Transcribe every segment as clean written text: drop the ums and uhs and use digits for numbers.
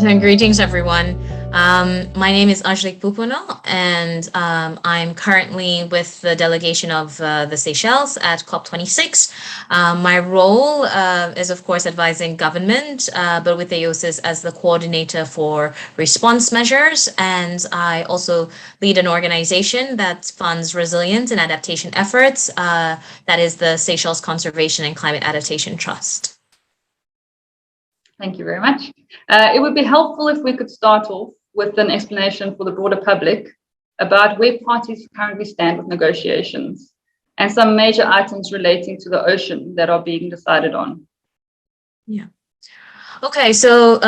Greetings, everyone. My name is Angelique Pouponneau, and I'm currently with the delegation of the Seychelles at COP26. My role is, of course, advising government, but with AOSIS as the coordinator for response measures. And I also lead an organization that funds resilience and adaptation efforts, that is the Seychelles Conservation and Climate Adaptation Trust. Thank you very much. It would be helpful if we could start off with an explanation for the broader public about where parties currently stand with negotiations and some major items relating to the ocean that are being decided on. Yeah. Okay, so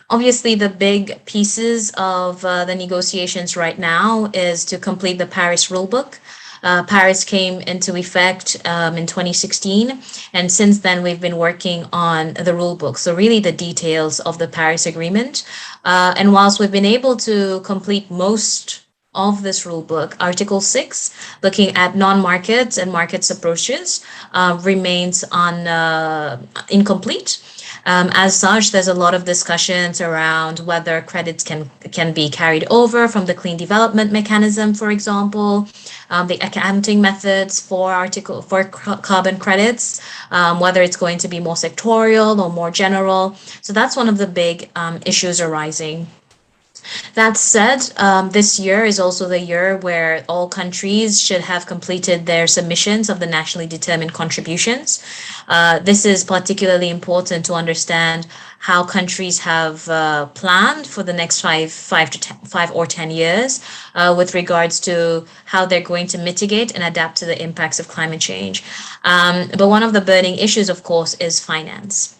obviously the big pieces of the negotiations right now is to complete the Paris rulebook. Paris came into effect in 2016, and since then we've been working on the rule book, so really the details of the Paris Agreement. And whilst we've been able to complete most of this rule book, Article 6, looking at non-market and markets approaches, remains incomplete. As such, there's a lot of discussions around whether credits can be carried over from the clean development mechanism, for example, the accounting methods for carbon credits, whether it's going to be more sectorial or more general. So that's one of the big issues arising. That said, this year is also the year where all countries should have completed their submissions of the nationally determined contributions. This is particularly important to understand how countries have planned for the next 5 or 10 years with regards to how they're going to mitigate and adapt to the impacts of climate change. But one of the burning issues, of course, is finance.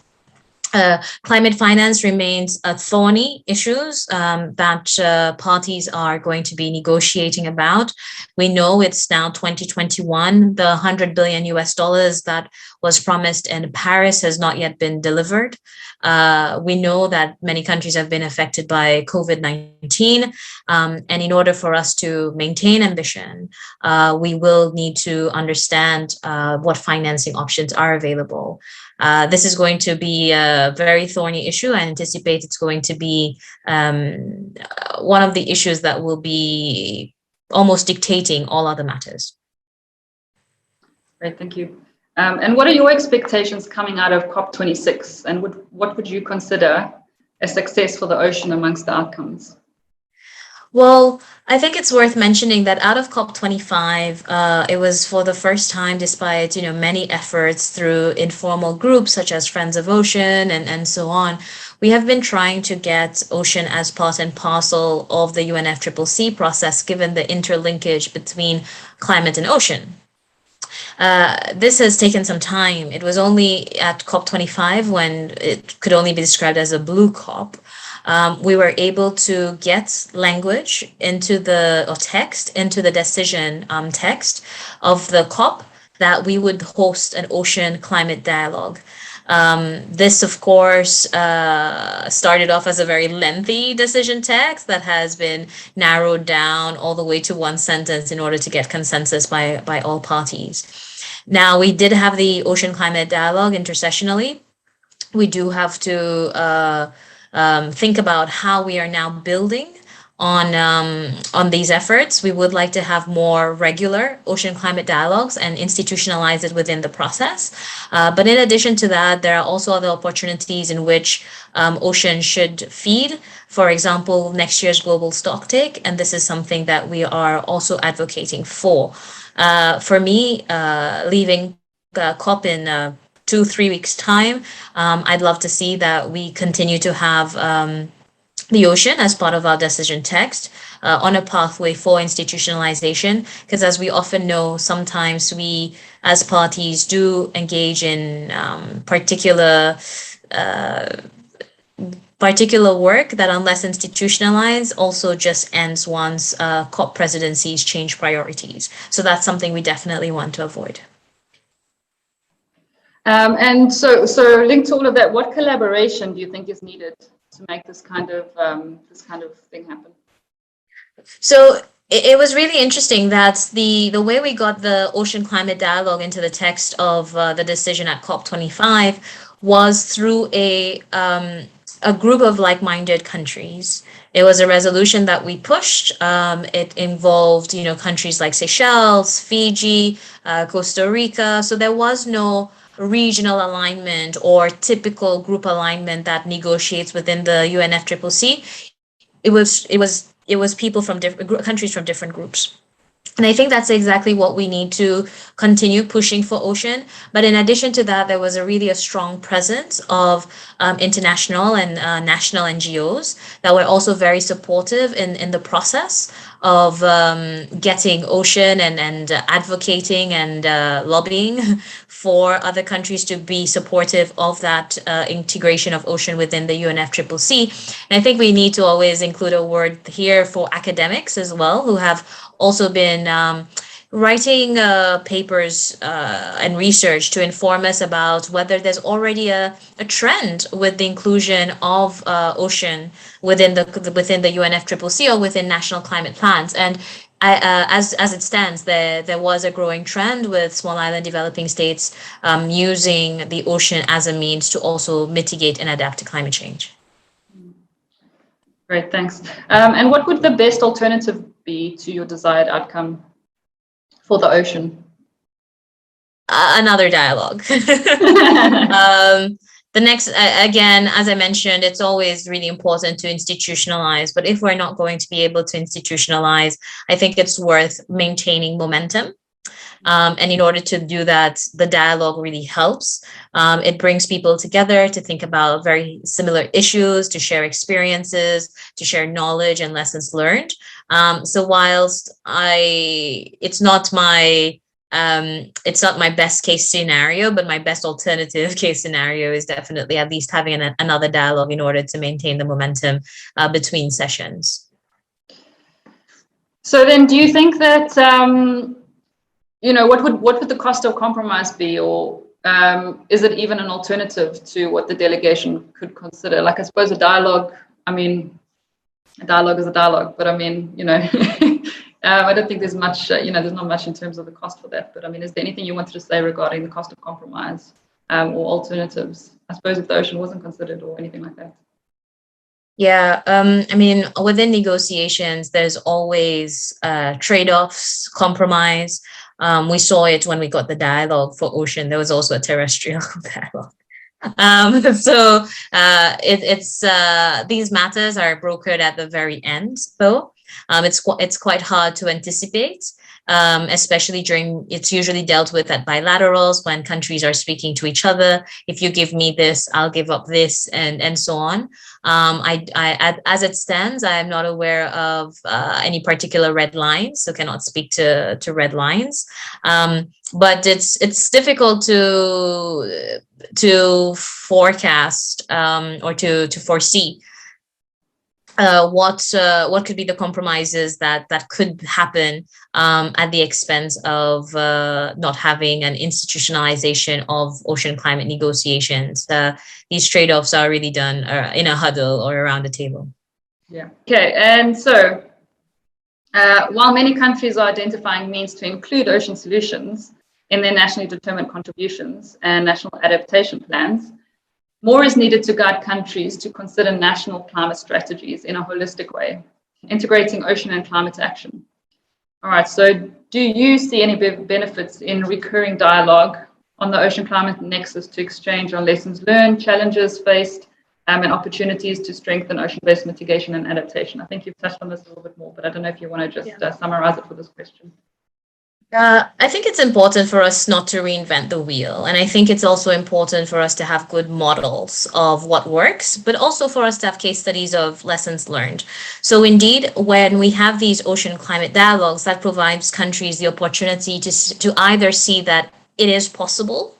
Climate finance remains a thorny issue that parties are going to be negotiating about. We know it's now 2021. The $100 billion that was promised in Paris has not yet been delivered. We know that many countries have been affected by COVID-19. And in order for us to maintain ambition, we will need to understand what financing options are available. This is going to be a very thorny issue. I anticipate it's going to be one of the issues that will be almost dictating all other matters. Great, thank you. And what are your expectations coming out of COP26? And what would you consider a success for the ocean amongst the outcomes? Well, I think it's worth mentioning that out of COP25, it was for the first time, despite many efforts through informal groups such as Friends of Ocean and so on, we have been trying to get ocean as part and parcel of the UNFCCC process, given the interlinkage between climate and ocean. This has taken some time. It was only at COP25 when it could only be described as a blue COP. We were able to get language into text into the decision text of the COP that we would host an ocean climate dialogue. This, of course, started off as a very lengthy decision text that has been narrowed down all the way to one sentence in order to get consensus by all parties. Now, we did have the ocean climate dialogue intersessionally. We do have to think about how we are now building on these efforts. We would like to have more regular ocean climate dialogues and institutionalize it within the process. But in addition to that, there are also other opportunities in which ocean should feed. For example, next year's global stocktake, and this is something that we are also advocating for. For me, leaving COP in 2-3 weeks time, I'd love to see that we continue to have the ocean as part of our decision text on a pathway for institutionalization, because as we often know, sometimes we as parties do engage in particular work that, unless institutionalized, also just ends once COP presidencies change priorities. So that's something we definitely want to avoid. And so linked to all of that, what collaboration do you think is needed to make this kind of thing happen? So it was really interesting that the way we got the ocean climate dialogue into the text of the decision at COP25 was through a a group of like-minded countries. It was a resolution that we pushed. It involved, countries like Seychelles, Fiji, Costa Rica. So there was no regional alignment or typical group alignment that negotiates within the UNFCCC. It was people from different countries from different groups. And I think that's exactly what we need to continue pushing for ocean. But in addition to that, there was a strong presence of international and national NGOs that were also very supportive in the process of getting ocean and advocating and lobbying for other countries to be supportive of that integration of ocean within the UNFCCC. And I think we need to always include a word here for academics as well, who have also been writing papers and research to inform us about whether there's already a trend with the inclusion of ocean within the UNFCCC or within national climate plans. And as it stands, there was a growing trend with small island developing states using the ocean as a means to also mitigate and adapt to climate change. Great, thanks. And what would the best alternative be to your desired outcome for the ocean? Another dialogue. The next, again, as I mentioned, it's always really important to institutionalize. But if we're not going to be able to institutionalize, I think it's worth maintaining momentum. And in order to do that, the dialogue really helps. It brings people together to think about very similar issues, to share experiences, to share knowledge and lessons learned. So whilst it's not my best case scenario, but my best alternative case scenario is definitely at least having another dialogue in order to maintain the momentum between sessions. So then, do you think that what would the cost of compromise be, or is it even an alternative to what the delegation could consider? Like, I suppose a dialogue. I mean, a dialogue is a dialogue, but I mean, I don't think there's much. There's not much in terms of the cost for that. But I mean, is there anything you wanted to say regarding the cost of compromise or alternatives? I suppose if the ocean wasn't considered or anything like that. Yeah, I mean, within negotiations, there's always trade-offs, compromise. We saw it when we got the dialogue for ocean. There was also a terrestrial dialogue. So these matters are brokered at the very end, though. It's quite hard to anticipate, especially it's usually dealt with at bilaterals when countries are speaking to each other. If you give me this, I'll give up this, and so on. As it stands, I am not aware of any particular red lines, so cannot speak to red lines. But it's difficult to forecast or to foresee what could be the compromises that could happen at the expense of not having an institutionalization of ocean climate negotiations. These trade-offs are really done in a huddle or around a table. Yeah. Okay. And so while many countries are identifying means to include ocean solutions in their nationally determined contributions and national adaptation plans, more is needed to guide countries to consider national climate strategies in a holistic way, integrating ocean and climate action. All right, so do you see any benefits in recurring dialogue on the ocean climate nexus to exchange on lessons learned, challenges faced, and opportunities to strengthen ocean-based mitigation and adaptation? I think you've touched on this a little bit more, but I don't know if you want to just summarize it for this question. I think it's important for us not to reinvent the wheel. And I think it's also important for us to have good models of what works, but also for us to have case studies of lessons learned. So indeed, when we have these ocean climate dialogues, that provides countries the opportunity to either see that it is possible,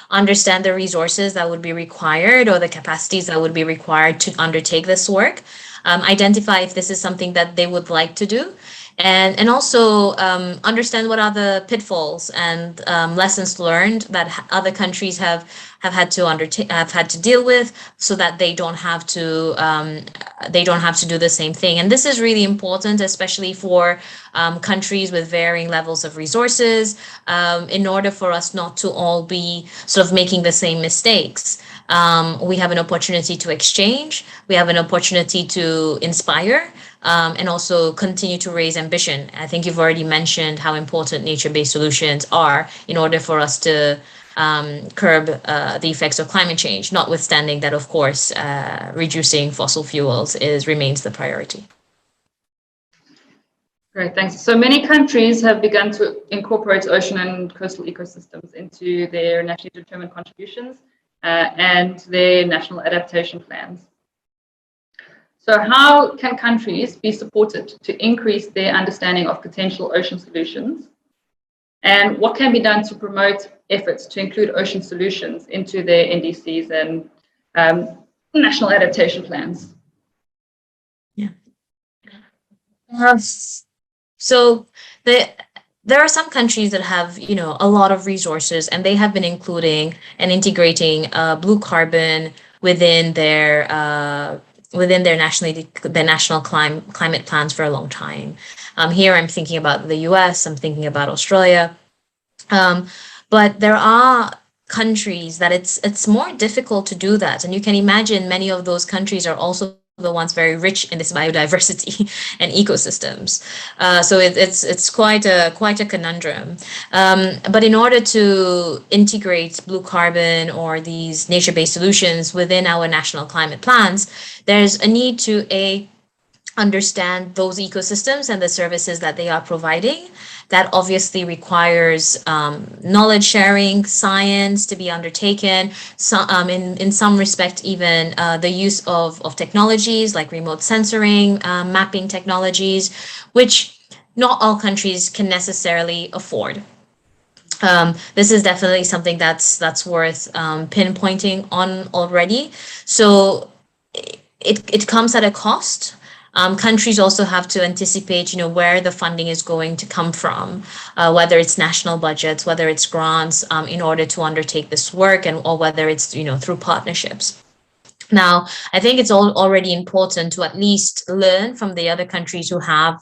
understand the resources that would be required or the capacities that would be required to undertake this work, identify if this is something that they would like to do, and also understand what are the pitfalls and lessons learned that other countries have had to deal with, so that they don't have to do the same thing. And this is really important, especially for countries with varying levels of resources, in order for us not to all be sort of making the same mistakes. We have an opportunity to exchange. We have an opportunity to inspire, and also continue to raise ambition. I think you've already mentioned how important nature-based solutions are in order for us to curb the effects of climate change, notwithstanding that, of course, reducing fossil fuels remains the priority. Great, thanks. So many countries have begun to incorporate ocean and coastal ecosystems into their nationally determined contributions and their national adaptation plans. So how can countries be supported to increase their understanding of potential ocean solutions? And what can be done to promote efforts to include ocean solutions into their NDCs and national adaptation plans? Yeah. So there are some countries that have, a lot of resources, and they have been including and integrating blue carbon within their national climate plans for a long time. Here I'm thinking about the US, I'm thinking about Australia. But there are countries that it's more difficult to do that. And you can imagine many of those countries are also the ones very rich in this biodiversity and ecosystems. So it's quite a conundrum. But in order to integrate blue carbon or these nature-based solutions within our national climate plans, there's a need to understand those ecosystems and the services that they are providing. That obviously requires knowledge sharing, science to be undertaken. So, in some respect, even the use of technologies like remote sensoring, mapping technologies, which not all countries can necessarily afford. This is definitely something that's worth pinpointing on already. So it comes at a cost. Countries also have to anticipate, where the funding is going to come from, whether it's national budgets, whether it's grants, in order to undertake this work, or whether it's, through partnerships. Now, I think it's already important to at least learn from the other countries who have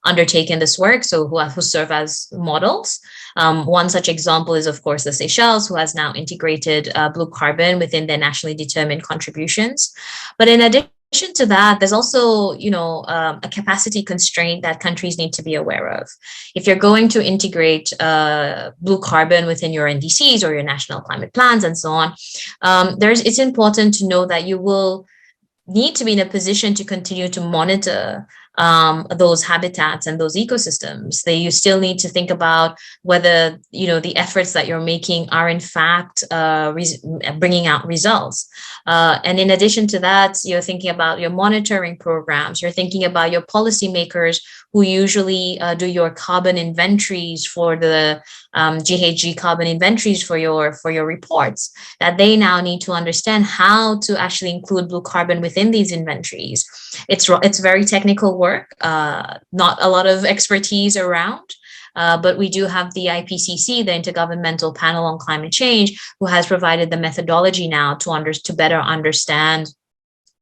undertaken this work, so who serve as models. One such example is, of course, the Seychelles, who has now integrated blue carbon within their nationally determined contributions. But in addition to that, there's also, a capacity constraint that countries need to be aware of. If you're going to integrate blue carbon within your NDCs or your national climate plans and so on, it's important to know that you will need to be in a position to continue to monitor those habitats and those ecosystems. You still need to think about whether the efforts that you're making are in fact bringing out results. And in addition to that, you're thinking about your monitoring programs. You're thinking about your policymakers who usually do your carbon inventories for the GHG carbon inventories for your reports. That they now need to understand how to actually include blue carbon within these inventories. It's very technical work, not a lot of expertise around. But we do have the IPCC, the Intergovernmental Panel on Climate Change, who has provided the methodology now to better understand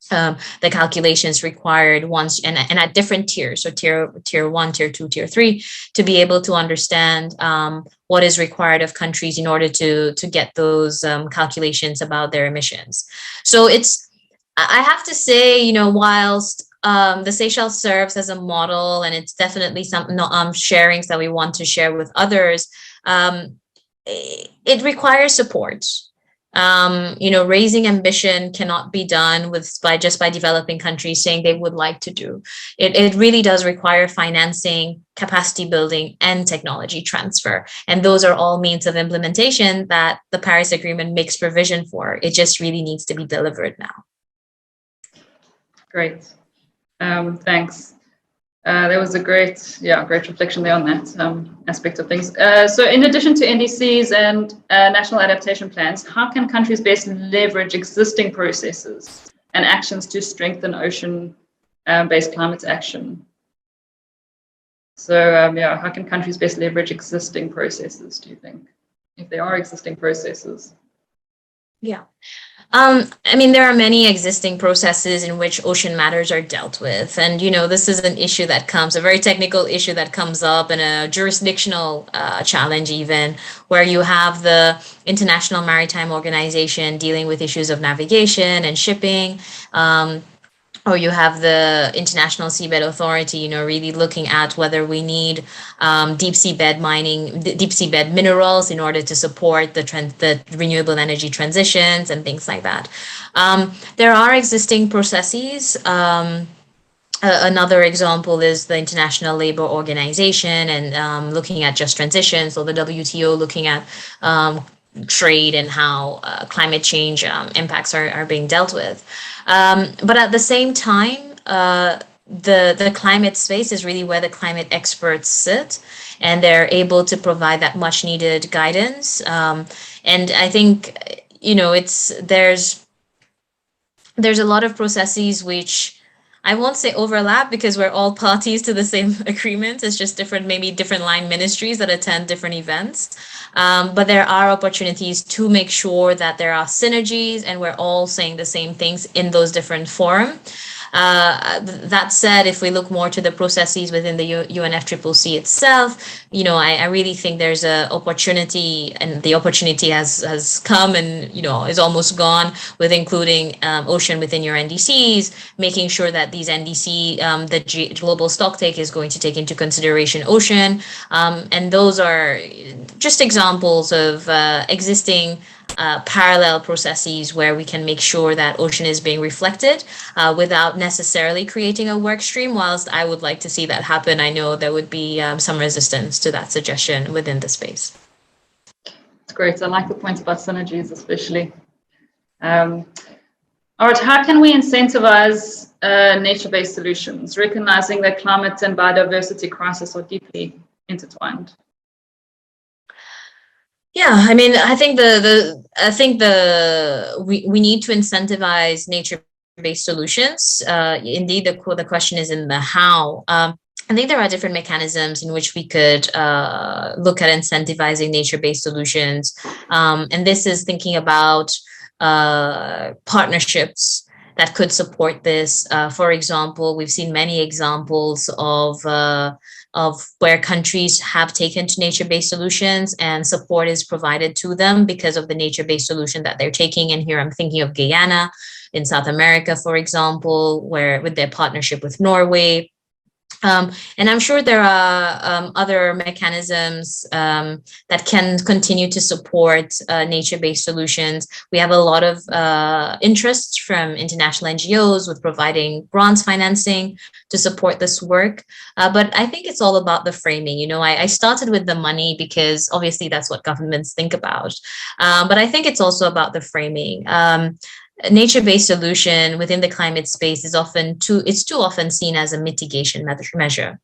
the calculations required once and at different tiers, so tier 1, tier 2, tier 3, to be able to understand what is required of countries in order to get those calculations about their emissions. So I have to say, whilst the Seychelles serves as a model, and it's definitely some sharings that we want to share with others, it requires support. Raising ambition cannot be done by developing countries saying they would like to do. It really does require financing, capacity building, and technology transfer. And those are all means of implementation that the Paris Agreement makes provision for. It just really needs to be delivered now. Great. Thanks. There was a great reflection there on that aspect of things. So in addition to NDCs and national adaptation plans, how can countries best leverage existing processes and actions to strengthen ocean-based climate action? So how can countries best leverage existing processes, do you think, if there are existing processes? Yeah. I mean, there are many existing processes in which ocean matters are dealt with. And, this is an issue that comes, a very technical issue that comes up, and a jurisdictional challenge, even, where you have the International Maritime Organization dealing with issues of navigation and shipping. Or you have the International Seabed Authority, really looking at whether we need deep sea bed mining, deep sea bed minerals in order to support the renewable energy transitions and things like that. There are existing processes. Another example is the International Labor Organization, and looking at just transition. So the WTO looking at trade and how climate change impacts are being dealt with. But at the same time, the climate space is really where the climate experts sit, and they're able to provide that much needed guidance. And I think it's there's a lot of processes which I won't say overlap, because we're all parties to the same agreement. It's just different, maybe different line ministries that attend different events. But there are opportunities to make sure that there are synergies and we're all saying the same things in those different forums. That said, if we look more to the processes within the UNFCCC itself, I really think there's a opportunity, and the opportunity has come and is almost gone, with including ocean within your NDCs, making sure that these NDC, the global stocktake is going to take into consideration ocean, and those are just examples of existing parallel processes where we can make sure that ocean is being reflected without necessarily creating a work stream. Whilst I would like to see that happen, I know there would be some resistance to that suggestion within the space. That's great. I like the point about synergies, especially. All right, how can we incentivize nature-based solutions, recognizing that climate and biodiversity crisis are deeply intertwined? Yeah, I mean, I think we need to incentivize nature-based solutions. Indeed, the question is in the how. I think there are different mechanisms in which we could look at incentivizing nature-based solutions, and this is thinking about partnerships that could support this. For example, we've seen many examples of where countries have taken to nature-based solutions and support is provided to them because of the nature-based solution that they're taking. And here I'm thinking of Guyana in South America, for example, where with their partnership with Norway. And I'm sure there are other mechanisms that can continue to support nature-based solutions. We have a lot of interest from international NGOs with providing grants financing to support this work. But I think it's all about the framing. I started with the money because obviously that's what governments think about. But I think it's also about the framing. A nature-based solution within the climate space is too often seen as a mitigation measure.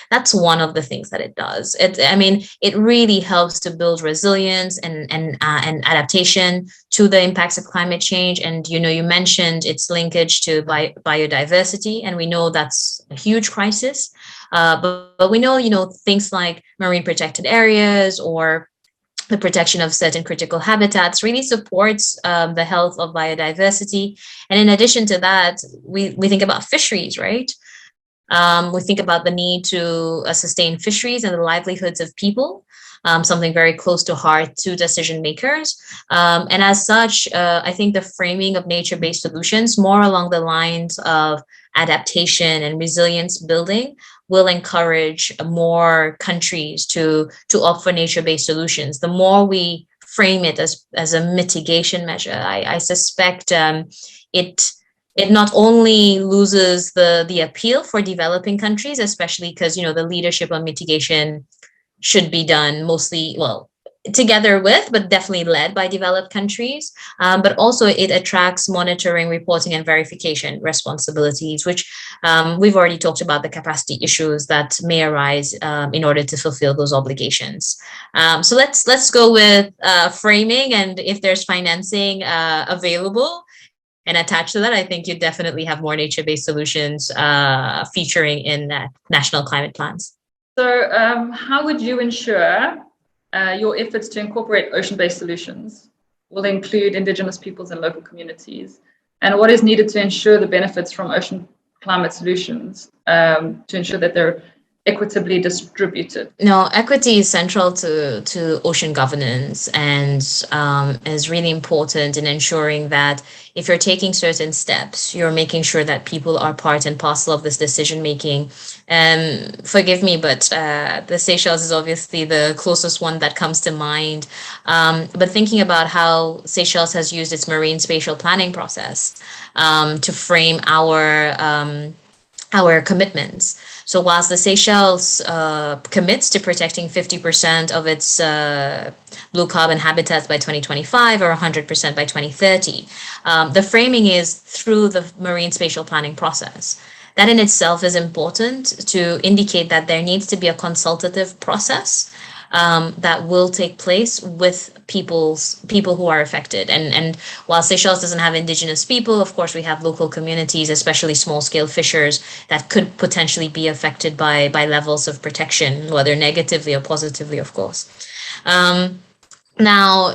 That's one of the things that it does. It really helps to build resilience and adaptation to the impacts of climate change. And you mentioned its linkage to biodiversity, and we know that's a huge crisis. But we know things like marine protected areas or the protection of certain critical habitats really supports the health of biodiversity. And in addition to that, we think about fisheries, right? We think about the need to sustain fisheries and the livelihoods of people, something very close to heart to decision makers. And as such, I think the framing of nature-based solutions, more along the lines of adaptation and resilience building, will encourage more countries to opt for nature-based solutions. The more we frame it as a mitigation measure, I suspect it not only loses the appeal for developing countries, especially because the leadership on mitigation should be done mostly, well, together with, but definitely led by developed countries. But also it attracts monitoring, reporting, and verification responsibilities, which we've already talked about the capacity issues that may arise in order to fulfill those obligations. So let's go with framing, and if there's financing available and attached to that, I think you definitely have more nature-based solutions featuring in national climate plans. So how would you ensure your efforts to incorporate ocean-based solutions will include Indigenous peoples and local communities, and what is needed to ensure the benefits from ocean climate solutions, to ensure that they're equitably distributed. No, equity is central to ocean governance and is really important in ensuring that if you're taking certain steps, you're making sure that people are part and parcel of this decision making. Forgive me, but the Seychelles is obviously the closest one that comes to mind. But thinking about how Seychelles has used its marine spatial planning process to frame our commitments. So whilst the Seychelles commits to protecting 50% of its blue carbon habitats by 2025 or 100% by 2030, the framing is through the marine spatial planning process. That in itself is important to indicate that there needs to be a consultative process that will take place with people who are affected. And while Seychelles doesn't have indigenous people, of course, we have local communities, especially small scale fishers, that could potentially be affected by levels of protection, whether negatively or positively, of course. Now,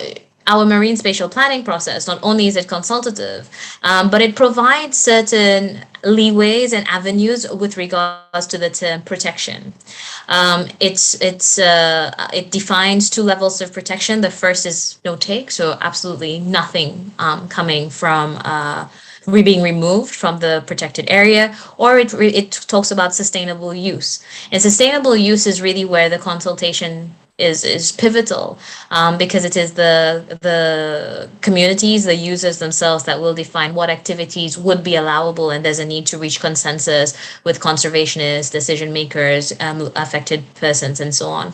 our marine spatial planning process, not only is it consultative, but it provides certain leeways and avenues with regards to the term protection. It defines two levels of protection. The first is no take, so absolutely nothing coming from being removed from the protected area, or it talks about sustainable use. And sustainable use is really where the consultation is pivotal, because it is the communities, the users themselves, that will define what activities would be allowable, and there's a need to reach consensus with conservationists, decision makers, affected persons, and so on.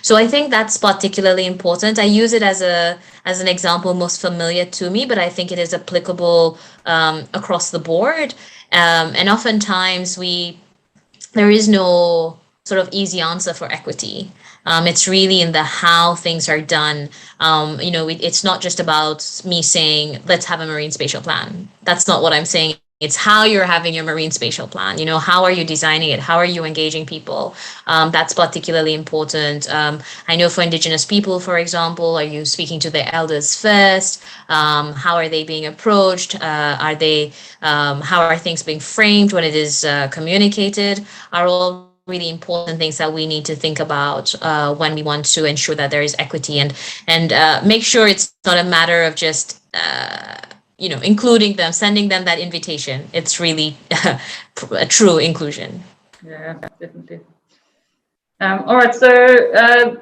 So I think that's particularly important. I use it as an example most familiar to me, but I think it is applicable across the board. And oftentimes there is no sort of easy answer for equity. It's really in the how things are done. It's not just about me saying, let's have a marine spatial plan. That's not what I'm saying. It's how you're having your marine spatial plan. How are you designing it? How are you engaging people? That's particularly important. I know for Indigenous people, for example, are you speaking to their elders first? How are they being approached? How are things being framed when it is communicated? Are all really important things that we need to think about when we want to ensure that there is equity, and make sure it's not a matter of just including them, sending them that invitation. It's really a true inclusion. Yeah, definitely. All right, so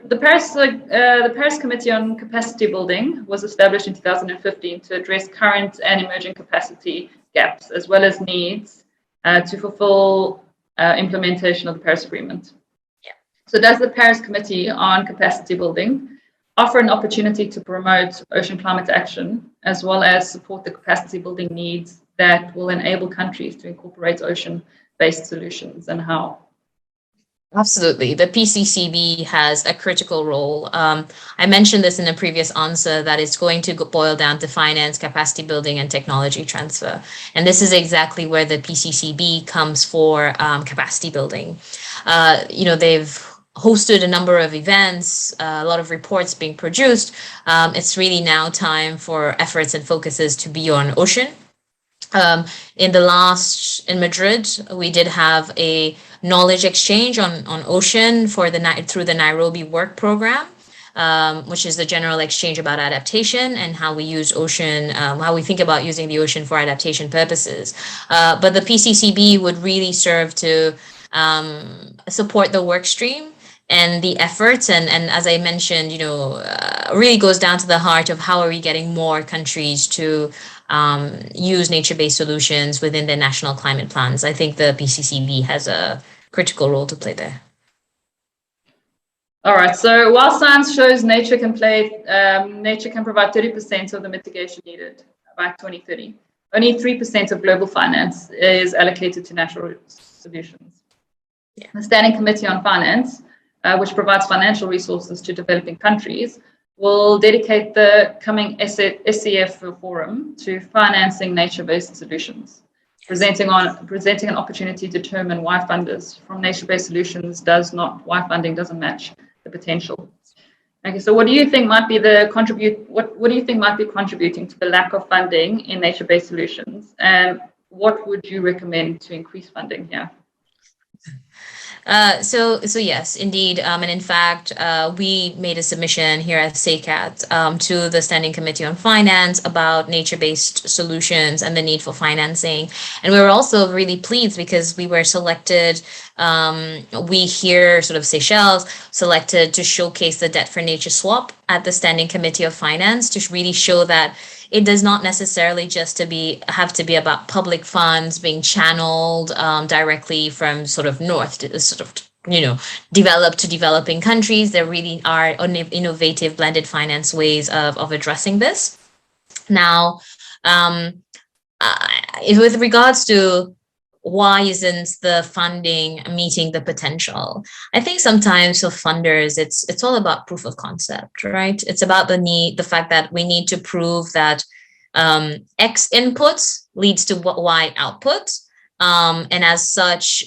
the Paris Committee on Capacity Building was established in 2015 to address current and emerging capacity gaps, as well as needs to fulfill implementation of the Paris Agreement. Yeah. So does the Paris Committee on Capacity Building offer an opportunity to promote ocean climate action, as well as support the capacity building needs that will enable countries to incorporate ocean-based solutions, and how? Absolutely. The PCCB has a critical role. I mentioned this in a previous answer that it's going to boil down to finance, capacity building, and technology transfer. And this is exactly where the PCCB comes for capacity building. They've hosted a number of events, a lot of reports being produced. It's really now time for efforts and focuses to be on ocean. In Madrid, we did have a knowledge exchange on ocean through the Nairobi Work Program, which is the general exchange about adaptation and how we use ocean, how we think about using the ocean for adaptation purposes. But the PCCB would really serve to support the work stream and the efforts, and as I mentioned, really goes down to the heart of how are we getting more countries to use nature-based solutions within their national climate plans. I think the PCCB has a critical role to play there. All right. So while science shows nature can provide 30% of the mitigation needed by 2030, only 3% of global finance is allocated to natural solutions. Yeah. The Standing Committee on Finance, which provides financial resources to developing countries, will dedicate the coming SCF forum to financing nature-based solutions, presenting an opportunity to determine why funders from nature-based solutions why funding doesn't match the potential. Okay, so what do you think might be what do you think might be contributing to the lack of funding in nature-based solutions, and what would you recommend to increase funding here? So yes, indeed, and in fact, we made a submission here at SACAT to the Standing Committee on Finance about nature-based solutions and the need for financing, and we were also really pleased because we were selected. We here, sort of Seychelles, selected to showcase the Debt for Nature swap at the Standing Committee of Finance to really show that it does not necessarily just have to be about public funds being channeled directly from sort of north to sort of developed to developing countries. There really are innovative blended finance ways of addressing this. Now, with regards to why isn't the funding meeting the potential? I think sometimes for funders, it's all about proof of concept, right? It's about the fact that we need to prove that X inputs leads to Y output. And as such,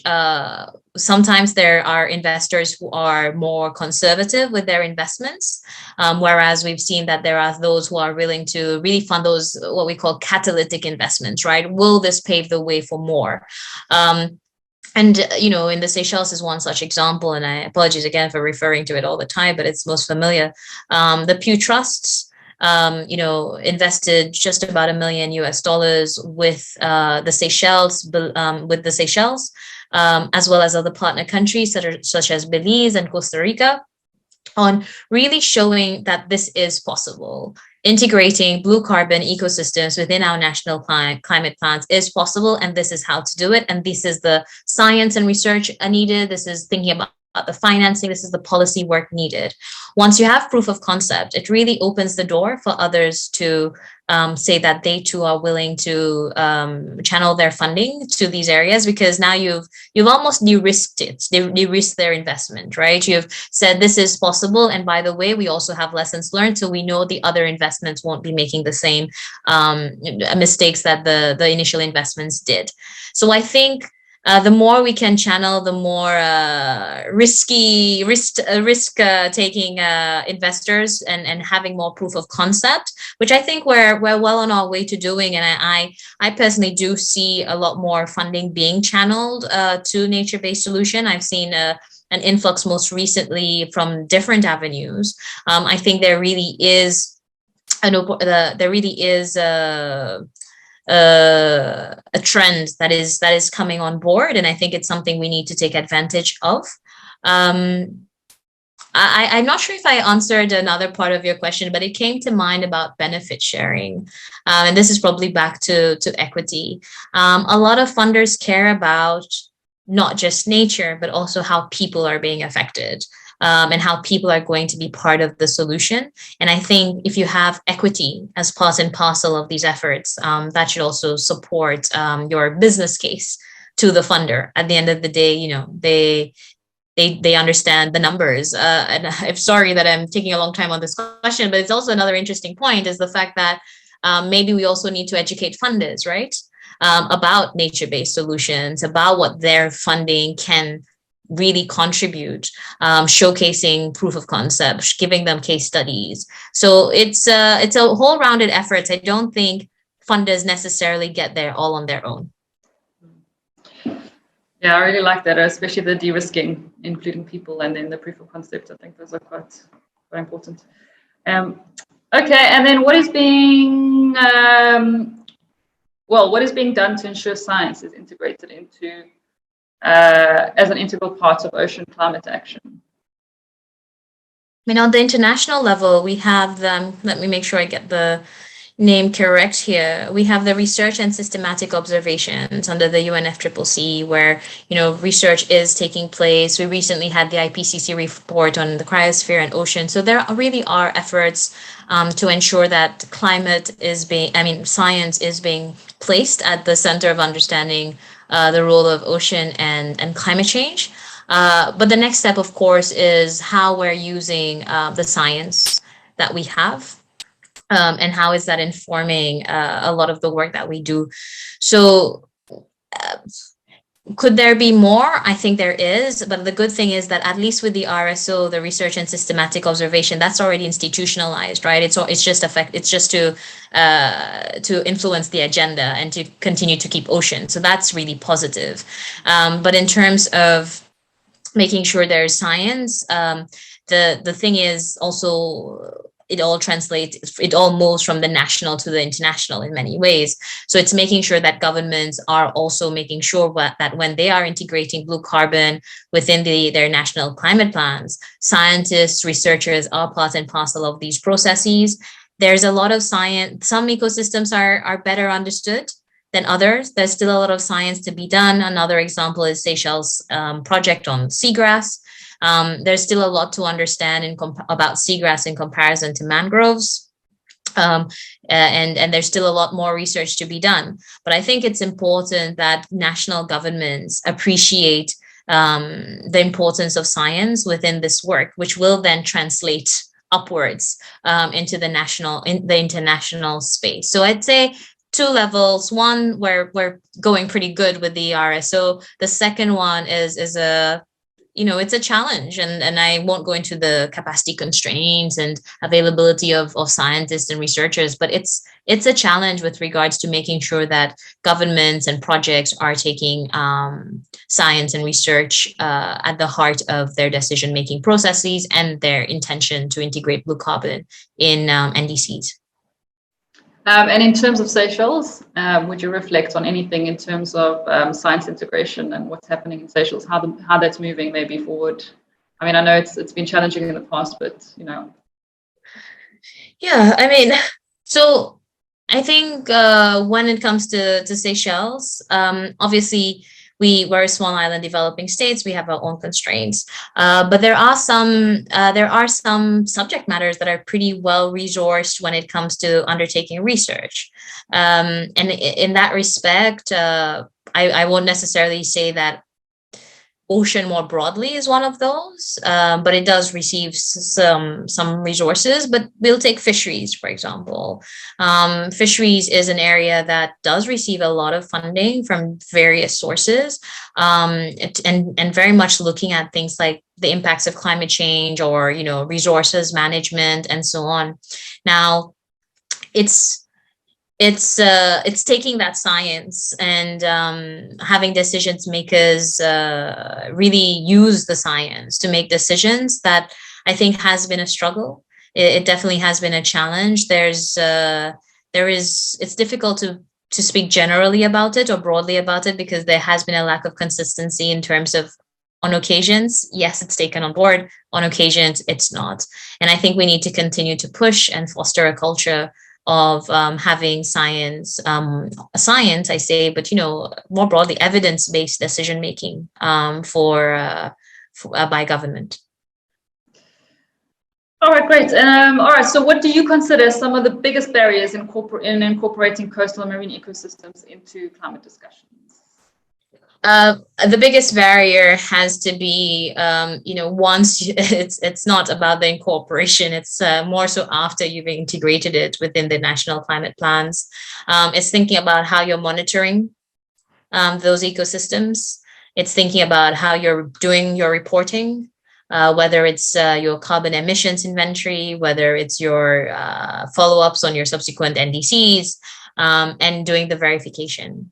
sometimes there are investors who are more conservative with their investments, whereas we've seen that there are those who are willing to really fund those, what we call catalytic investments, right? Will this pave the way for more? And, in the Seychelles is one such example, and I apologize again for referring to it all the time, but it's most familiar. The Pew Trusts, invested just about $1 million US with the Seychelles, as well as other partner countries such as Belize and Costa Rica, on really showing that this is possible. Integrating blue carbon ecosystems within our national climate plans is possible, and this is how to do it. And this is the science and research needed. This is thinking about the financing. This is the policy work needed. Once you have proof of concept, it really opens the door for others to say that they too are willing to channel their funding to these areas, because now you've almost de-risked it. They risk their investment, right? You've said this is possible, and by the way, we also have lessons learned, so we know the other investments won't be making the same mistakes that the initial investments did. So I think the more we can channel, the more risk-taking investors and having more proof of concept, which I think we're well on our way to doing. And I personally do see a lot more funding being channeled to nature-based solution. I've seen an influx most recently from different avenues. I think there really is a trend that is coming on board, and I think it's something we need to take advantage of. I'm not sure if I answered another part of your question, but it came to mind about benefit sharing, and this is probably back to equity. A lot of funders care about not just nature, but also how people are being affected. And how people are going to be part of the solution. And I think if you have equity as part and parcel of these efforts, that should also support your business case to the funder. At the end of the day, they understand the numbers. And I'm sorry that I'm taking a long time on this question, but it's also another interesting point is the fact that maybe we also need to educate funders, right? About nature-based solutions, about what their funding can really contribute, showcasing proof of concept, giving them case studies. So it's a whole rounded effort. I don't think funders necessarily get there all on their own. Yeah, I really like that, especially the de-risking, including people, and then the proof of concept. I think those are quite important. Okay, and then what is being done to ensure science is integrated into as an integral part of ocean climate action? On the international level, we have let me make sure I get the name correct here. We have the research and systematic observations under the UNFCCC, where research is taking place. We recently had the IPCC report on the cryosphere and ocean. So there really are efforts to ensure that science is being placed at the center of understanding the role of ocean and climate change. But the next step, of course, is how we're using the science that we have, and how is that informing a lot of the work that we do. So Could there be more? I think there is, but the good thing is that at least with the RSO, the research and systematic observation, that's already institutionalized, right? It's just to influence the agenda and to continue to keep ocean. So that's really positive. But in terms of making sure there's science, the thing is also it all moves from the national to the international in many ways. So it's making sure that governments are also making sure that when they are integrating blue carbon within their national climate plans, scientists, researchers are part and parcel of these processes. There's a lot of science. Some ecosystems are better understood than others. There's still a lot of science to be done. Another example is Seychelles project on seagrass. There's still a lot to understand about seagrass in comparison to mangroves. And there's still a lot more research to be done. But I think it's important that national governments appreciate the importance of science within this work, which will then translate upwards into the international space. So I'd say two levels. One, where we're going pretty good with the RSO. The second one is it's a challenge, and I won't go into the capacity constraints and availability of scientists and researchers, but it's a challenge with regards to making sure that governments and projects are taking science and research at the heart of their decision-making processes and their intention to integrate blue carbon in NDCs. And in terms of Seychelles, would you reflect on anything in terms of science integration and what's happening in Seychelles, how that's moving maybe forward? I mean, I know it's been challenging in the past, but Yeah, I mean, so I think when it comes to Seychelles, obviously we're a small island developing states. We have our own constraints, but there are some subject matters that are pretty well resourced when it comes to undertaking research. And in that respect, I won't necessarily say that ocean more broadly is one of those, but it does receive some resources. But we'll take fisheries, for example. Fisheries is an area that does receive a lot of funding from various sources, and very much looking at things like the impacts of climate change or resources management and so on. Now, it's taking that science and having decisions makers really use the science to make decisions that I think has been a struggle. It definitely has been a challenge. It's difficult to speak generally about it or broadly about it because there has been a lack of consistency in terms of, on occasions, yes, it's taken on board. On occasions, it's not. And I think we need to continue to push and foster a culture of having science, I say, but more broadly, evidence-based decision making by government. All right, great. All right, so what do you consider some of the biggest barriers in incorporating coastal and marine ecosystems into climate discussions? The biggest barrier has to be, once it's not about the incorporation, it's more so after you've integrated it within the national climate plans. It's thinking about how you're monitoring those ecosystems. It's thinking about how you're doing your reporting, whether it's your carbon emissions inventory, whether it's your follow-ups on your subsequent NDCs, and doing the verification.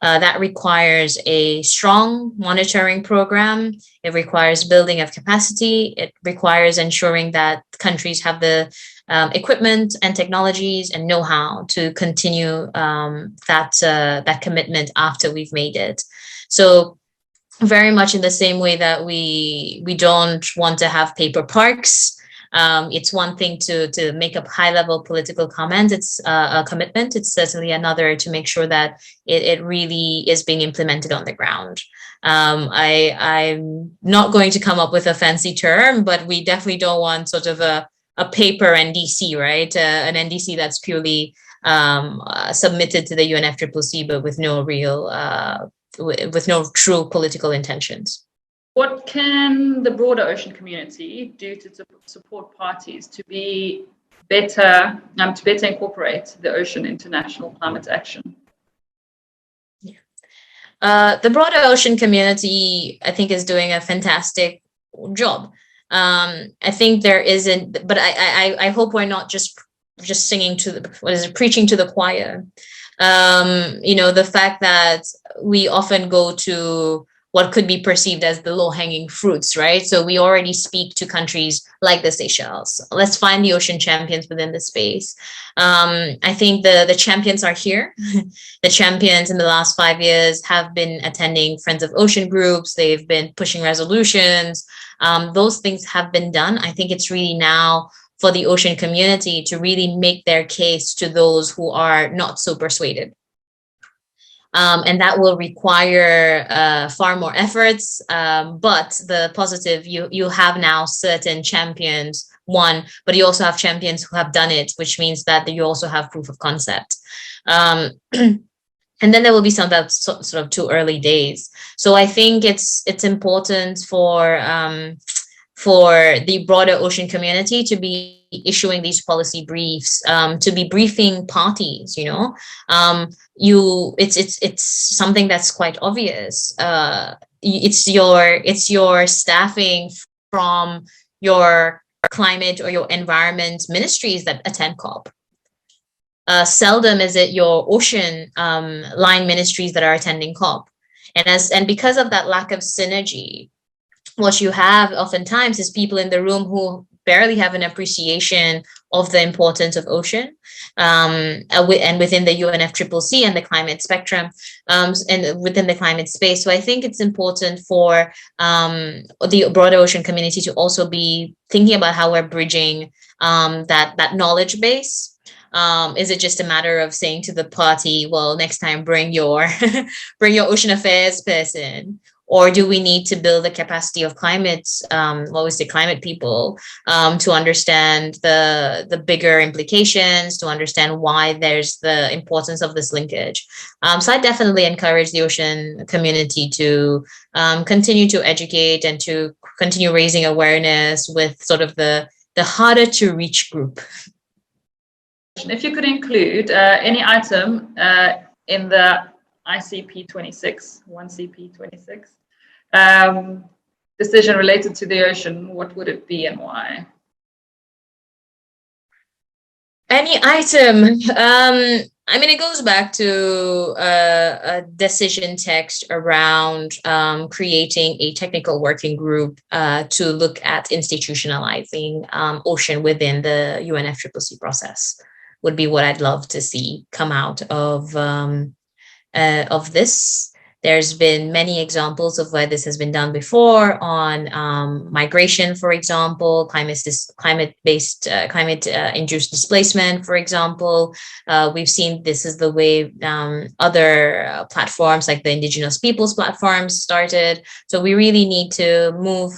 That requires a strong monitoring program. It requires building of capacity. It requires ensuring that countries have the equipment and technologies and know-how to continue that commitment after we've made it. So very much in the same way that we don't want to have paper parks. It's one thing to make a high-level political comment. It's a commitment. It's certainly another to make sure that it really is being implemented on the ground. I'm not going to come up with a fancy term, but we definitely don't want sort of a paper NDC, right? An NDC that's purely submitted to the UNFCCC, but with no true political intentions. What can the broader ocean community do to support parties to be better, to better incorporate the ocean into national climate action? The broader ocean community, I think, is doing a fantastic job. I think there isn't, but I hope we're not just singing to the, what is it, preaching to the choir. The fact that we often go to what could be perceived as the low-hanging fruits, right? So we already speak to countries like the Seychelles. Let's find the ocean champions within the space. I think the champions are here. The champions in the last 5 years have been attending Friends of Ocean groups. They've been pushing resolutions. Those things have been done. I think it's really now for the ocean community to really make their case to those who are not so persuaded. And that will require far more efforts. But the positive, you have now certain champions, one, but you also have champions who have done it, which means that you also have proof of concept. And then there will be some that sort of too early days. So I think it's important for the broader ocean community to be issuing these policy briefs, to be briefing parties. It's something that's quite obvious. It's your staffing from your climate or your environment ministries that attend COP. Seldom is it your ocean line ministries that are attending COP. And because of that lack of synergy, what you have oftentimes is people in the room who barely have an appreciation of the importance of ocean, and within the UNFCCC and the climate spectrum, and within the climate space. So I think it's important for the broader ocean community to also be thinking about how we're bridging that knowledge base. Is it just a matter of saying to the party, well, next time bring your bring your ocean affairs person? Or do we need to build the capacity of climate people, to understand the bigger implications, to understand why there's the importance of this linkage? So I definitely encourage the ocean community to continue to educate and to continue raising awareness with sort of the harder to reach group. If you could include any item in the ICP 26, 1CP 26, decision related to the ocean, what would it be and why? Any item. It goes back to a decision text around creating a technical working group to look at institutionalizing ocean within the UNFCCC process. Would be what I'd love to see come out of this. There's been many examples of where this has been done before on migration, for example, climate-induced displacement, for example. We've seen this is the way other platforms like the Indigenous Peoples platforms started. So we really need to move,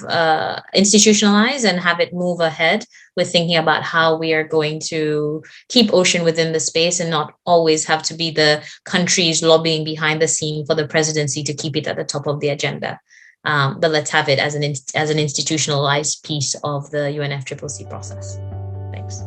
institutionalize and have it move ahead with thinking about how we are going to keep ocean within the space and not always have to be the countries lobbying behind the scene for the presidency to keep it at the top of the agenda. But let's have it as an institutionalized piece of the UNFCCC process. Thanks.